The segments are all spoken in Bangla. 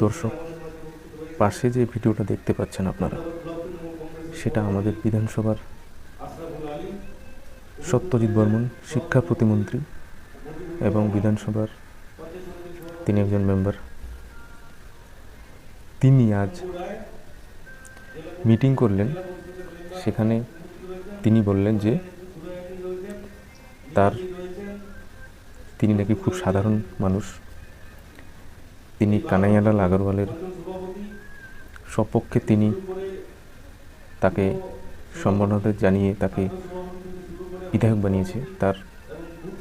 দর্শক, পাশে যে ভিডিওটা দেখতে পাচ্ছেন আপনারা, সেটা আমাদের বিধানসভার সত্যজিৎ বর্মন, শিক্ষা প্রতিমন্ত্রী এবং বিধানসভার তিনি একজন মেম্বার। তিনি আজ মিটিং করলেন। সেখানে তিনি বললেন যে তিনি নাকি খুব সাধারণ মানুষ। তিনি কানাইয়ালাল আগরওয়ালের সপক্ষে তিনি তাকে সম্মাননা জানিয়ে তাকে বিধায়ক বানিয়েছে তার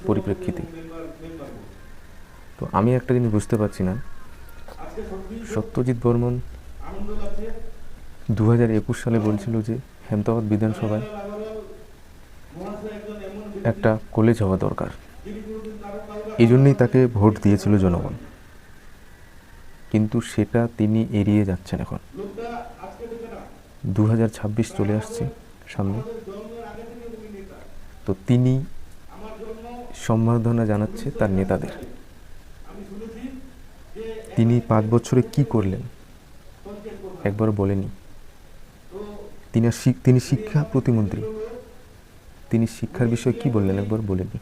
পরিপ্রেক্ষিতে। তো আমি একটা জিনিস বুঝতে পারছি না, সত্যজিৎ বর্মন 2021 সালে বলছিল যে হেমতাবাদ বিধানসভায় একটা কলেজ হওয়া দরকার, এই জন্যই তাকে ভোট দিয়েছিল জনগণ। কিন্তু সেটা তিনি এড়িয়ে যাচ্ছেন। এখন 2026 চলে আসছে সামনে, তো তিনি সম্বর্ধনা জানাচ্ছে তার নেতাদের। তিনি 5 বছরে কি করলেন একবারও বলেনি। তিনি শিক্ষা প্রতিমন্ত্রী, তিনি শিক্ষার বিষয়ে কি বললেন একবার বলেনি।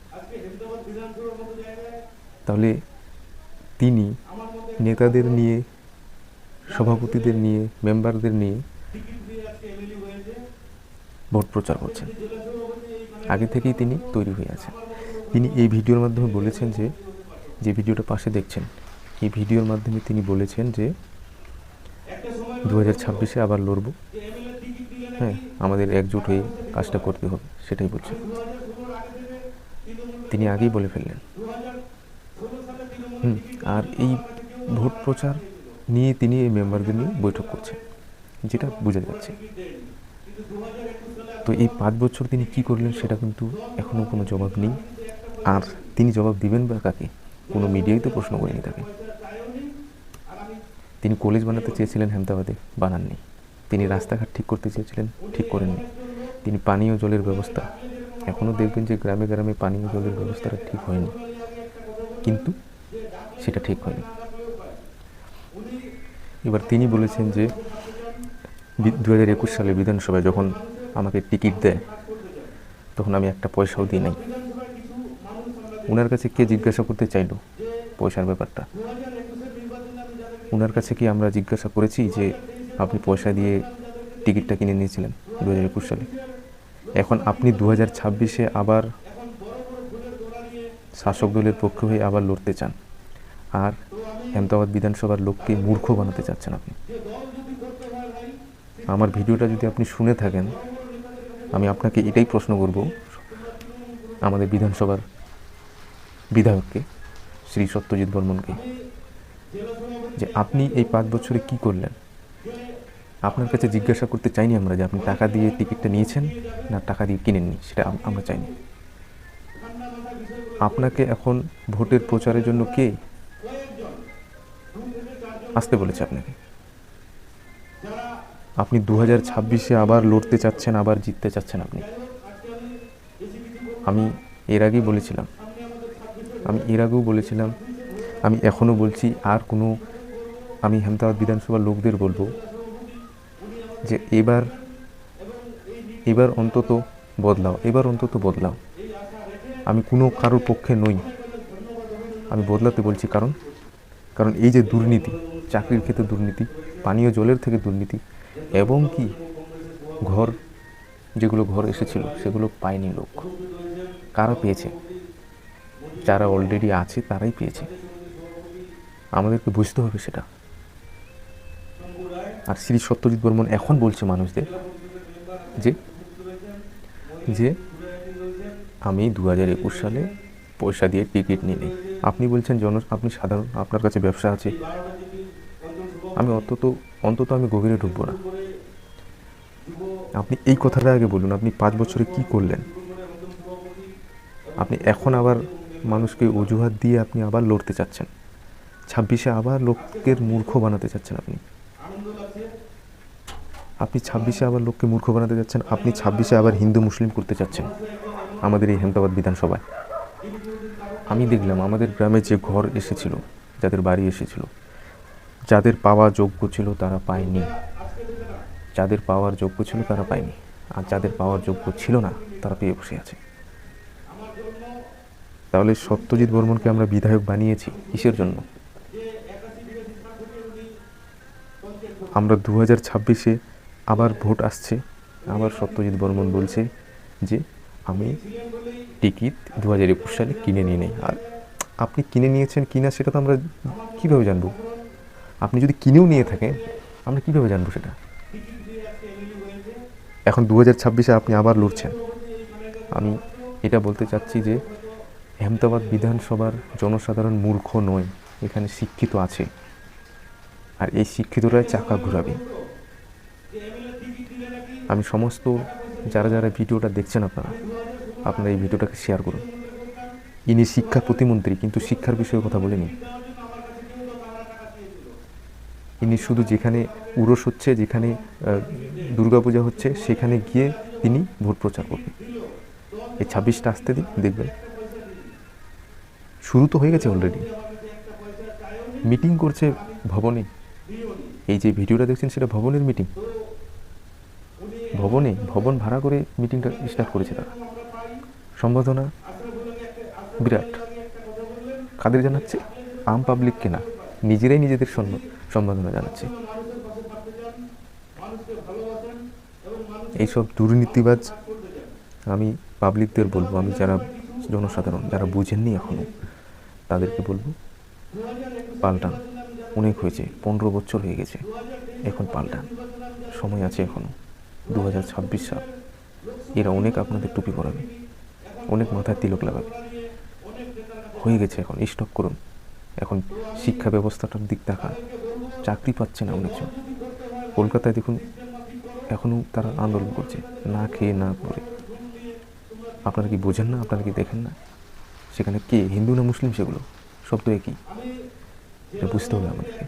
তাহলে তিনি নেতাদের নিয়ে, সভাপতিদের নিয়ে, মেম্বারদের নিয়ে ভোট প্রচার করছেন। আগে থেকেই তিনি তৈরি হয়ে আছেন। তিনি এই ভিডিওর মাধ্যমে বলেছেন যে ভিডিওটা পাশে দেখছেন, এই ভিডিওর মাধ্যমে তিনি বলেছেন যে 2026-এ আবার লড়ব। হ্যাঁ, আমাদের একজোট হয়ে কাজটা করতে হবে, সেটাই বলছেন। তিনি আগেই বলে ফেললেন। আর এই ভোট প্রচার নিয়ে তিনি এই মেম্বারদের নিয়ে বৈঠক করছেন, যেটা বোঝা যাচ্ছে। তো এই 5 বছর তিনি কি করলেন সেটা কিন্তু এখনও কোনো জবাব নেই। আর তিনি জবাব দিবেন বা কাকে? কোনো মিডিয়াই তো প্রশ্ন করেনি তাকে। তিনি কলেজ বানাতে চেয়েছিলেন হেমতাবাদে, বানাননি। তিনি রাস্তাঘাট ঠিক করতে চেয়েছিলেন, ঠিক করেননি। তিনি পানীয় জলের ব্যবস্থা, এখনও দেখবেন যে গ্রামে গ্রামে পানীয় জলের ব্যবস্থাটা ঠিক হয়নি, কিন্তু সেটা ঠিক হয়নি। এবার তিনি বলেছেন যে 2021 সালে বিধানসভায় যখন আমাকে টিকিট দেয় তখন আমি একটা পয়সাও দিই নাই। ওনার কাছে কে জিজ্ঞাসা করতে চাইলো পয়সার ব্যাপারটা? ওনার কাছে কি আমরা জিজ্ঞাসা করেছি যে আপনি পয়সা দিয়ে টিকিটটা কিনে নিয়েছিলেন 2021 সালে? এখন আপনি 2026-এ আবার শাসক দলের পক্ষে হয়ে আবার লড়তে চান, আর হেমতাবাদ বিধানসভার লোককে মূর্খ বানাতে চাচ্ছেন আপনি। আমার ভিডিওটা যদি আপনি শুনে থাকেন, আমি আপনাকে এটাই প্রশ্ন করব, আমাদের বিধানসভার বিধায়ককে, শ্রী সত্যজিৎ বর্মনকে, যে আপনি এই 5 বছরে কি করলেন? আপনার কাছে জিজ্ঞাসা করতে চাইনি আমরা যে আপনি টাকা দিয়ে টিকিটটা নিয়েছেন না টাকা দিয়ে কিনেননি, সেটা আমরা চাইনি। আপনাকে এখন ভোটের প্রচারের জন্য কে আসতে বলেছে আপনাকে? আপনি 2026-এ আবার লড়তে চাচ্ছেন, আবার জিততে চাচ্ছেন আপনি। আমি এর আগেও বলেছিলাম, আমি এখনও বলছি, আর আমি হেমতাবাদ বিধানসভার লোকদের বলবো যে এবার অন্তত বদলাও। আমি কোনো কারোর পক্ষে নই, আমি বদলাতে বলছি। কারণ এই যে দুর্নীতি, চাকরির ক্ষেত্রে দুর্নীতি, পানীয় জলের থেকে দুর্নীতি, এবং কি যেগুলো ঘর এসেছিল সেগুলো পায়নি লোক। কারা পেয়েছে? যারা অলরেডি আছে তারাই পেয়েছে। আমাদেরকে বুঝতে হবে সেটা। আর শ্রী সত্যজিৎ বর্মন এখন বলছে মানুষদের যে আমি 2021 সালে পয়সা দিয়ে টিকিট নিই। আপনি বলছেন আপনি সাধারণ, আপনার কাছে ব্যবসা আছে। আমি অন্তত আমি গভীরে ঢুকবো না। আপনি এই কথাটা আগে বলুন, আপনি 5 বছরে কি করলেন? আপনি এখন আবার মানুষকে অজুহাত দিয়ে আপনি আবার লড়তে চাচ্ছেন। 26-এ আবার লোকের মূর্খ বানাতে চাচ্ছেন আপনি 26-এ আবার লোককে মূর্খ বানাতে যাচ্ছেন। আপনি 26-এ আবার হিন্দু মুসলিম করতে চাচ্ছেন আমাদের এই হেমতাবাদ বিধানসভায়। আমি দেখলাম আমাদের গ্রামে যে ঘর এসেছিল, যাদের বাড়ি এসেছিল, যাদের পাওয়া যোগ্য ছিল তারা পায়নি, যাদের পাওয়ার যোগ্য ছিল তারা পায়নি, আর যাদের পাওয়ার যোগ্য ছিল না তারা পেয়ে বসে আছে। তাহলে সত্যজিৎ বর্মনকে আমরা বিধায়ক বানিয়েছি কিসের জন্য? আমরা 2026-এ আবার ভোট আসছে, আবার সত্যজিৎ বর্মন বলছে যে আমি টিকিট 2021 সালে কিনে নিয়ে নেই। আর আপনি কিনে নিয়েছেন কিনা সেটা তো আমরা কীভাবে জানবো? আপনি যদি কিনেও নিয়ে থাকেন আমরা কীভাবে জানবো সেটা? এখন 2026-এ আপনি আবার লড়ছেন। আমি এটা বলতে চাচ্ছি যে আহমেদাবাদ বিধানসভার জনসাধারণ মূর্খ নয়, এখানে শিক্ষিত আছে, আর এই শিক্ষিতরাই চাকা ঘুরাবে। আমি সমস্ত যারা যারা ভিডিওটা দেখছেন আপনারা এই ভিডিওটাকে শেয়ার করুন। ইনি শিক্ষা প্রতিমন্ত্রী, কিন্তু শিক্ষার বিষয়ে কথা বলেনি। ইনি শুধু যেখানে উরস হচ্ছে, যেখানে দুর্গাপূজা হচ্ছে, সেখানে গিয়ে তিনি ভোট প্রচার করবেন। এই 26টা আসতে দিন, দেখবেন শুরু তো হয়ে গেছে অলরেডি। মিটিং করছে ভবনে, এই যে ভিডিওটা দেখছেন সেটা ভবনের মিটিং। ভবন ভাড়া করে মিটিংটা স্টার্ট করেছে তারা। সম্বোধনা বিরাট। কাদের জানাচ্ছে? আম পাবলিককে না, নিজেরাই নিজেদের সম্বোধনা জানাচ্ছে। এইসব দুর্নীতিবাজ, আমি পাবলিকদের বলবো, আমি যারা জনসাধারণ যারা বুঝেননি এখনো, তাদেরকে বলবো পাল্টান। অনেক হয়েছে, 15 বছর হয়ে গেছে, এখন পাল্টান, সময় আছে এখনো। 2026 সাল, এরা অনেক আপনাদের টুপি পরাবে, অনেক মাথায় তিলক লাগাবে। হয়ে গেছে, এখন স্টপ করুন। এখন শিক্ষা ব্যবস্থাটার দিক দেখান, চাকরি পাচ্ছে না অনেকজন। কলকাতায় দেখুন এখনও তারা আন্দোলন করছে, না খেয়ে না পড়ে। আপনারা কি বোঝেন না? আপনারা কি দেখেন না? সেখানে কে হিন্দু না মুসলিম, সেগুলো সব তো একই। বুঝতে হবে আমাদেরকে।